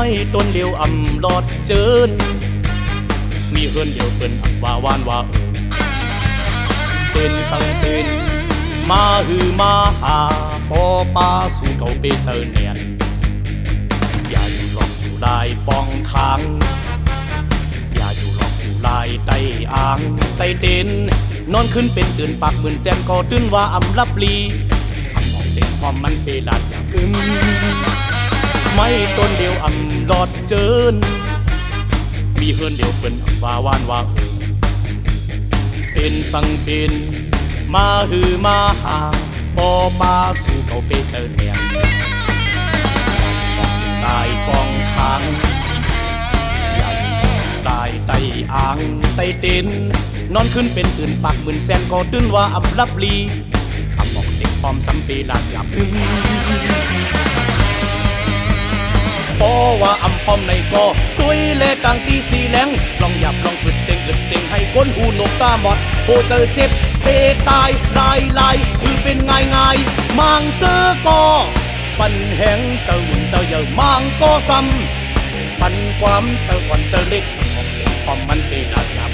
ไม่ต้นเลียวอำลอดเจินมีเฮือนเดียวเปิ้นว่าวานว่าเป็นสังเป็นมาหือมาหาปอปาสู่เขาไปเจอเนียนอย่าอยู่หลอกอยู่ลายปองค้างอย่าอยู่หลอกอยู่ลายไตอ่างไตเด่นนอนขึ้นเป็นตื่นปากเหมือนแซนก็ตื่นว่าอำลับลีอำออกเสียงความมันเปลาดอย่างไม่ต้นเดียวอำลอดเจินมีเฮือนเดียวเปิ้นว่าวานว่าเป็นสังเป็นมาหือมาหาปอปาสู่เขาไปเจอเนียนตายปองค้างอย่าตายไตอ่างไตเต้นนอนขึ้นเป็นตื่นปากเหมือนแซนก็ตื่นว่าอำลับลีอำออกเสียงพร้อมซ้ำเปลาดหยาบปอว่าอำพร้อมในก็ตุ้ยเล่กลางตีสีแหลงลองหยับลองอึดเสียงให้ก้นหูนกตาหมดโอเจอเจ็บเตตายลายคือเป็นง่ายมังเจอก็ปันแหงเจอหุ่นเจอเยอะมังก็ซ้ำปันความเจอก่อนเจอเล็กออกเสียงพร้อมมันเปลาดหยาบ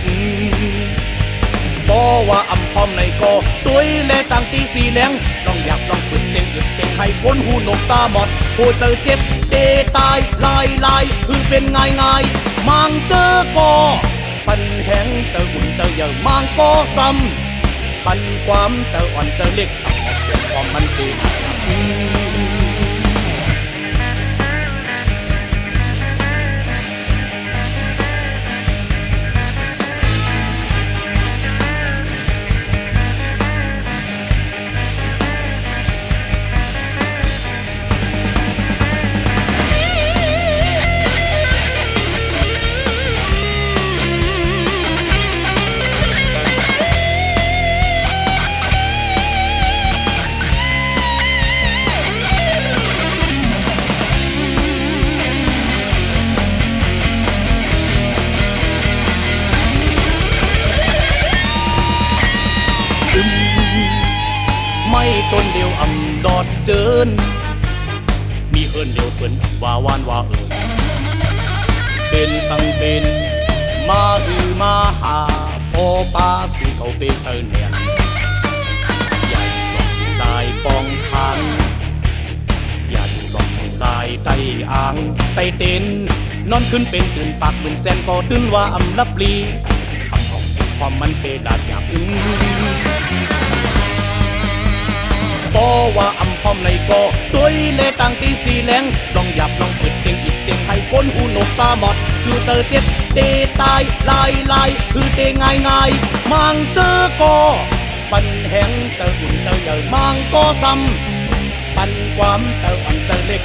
ปอว่าอำพร้อมในก็ตุ้ยเล่ต่างตีสีแหลงลองหยับลองอึดเสียงให้ก้นหูนกตาหมดโอเจอเจ็บเตตายลายคือเป็นง่ายมังเจอก็ปันแหงเจอหุ่นเจอเยอะมังก็ซ้ำปันความเจออ่อนเจอเล็กออกเสียงความมันเปลาดหยาบไม่ต้นเดียวอำดอดเจินมีเฮือนเดียวเปิ้นว่าวานว่าเป็นสังเป็นมาหือมาหาปอปาสู่เขาไปเจอเนียนอย่าอยู่หลอกอยู่ลายปองค้างอย่าอยู่หลอกอยู่ลายไตอ่างไตเต้นนอนขึ้นเป็นตื่นปากเหมือนแซนก็ตื่นว่าอำลับลีอำออกเสียงความมันเปลาดหยาบปอว่าอำพร้อมในก็ตุ้ยเล่ต่างตีสีแหลงลองหยับลองอึดเสียงให้ก้นหูนกตาหมดคือเจอเจ็บเตตายลายคือเตง่ายมังเจอก็ปันแหงเจอหุ่นเจอเยอะมังก็ซ้ำปันความเจออ่อนเจอเล็ก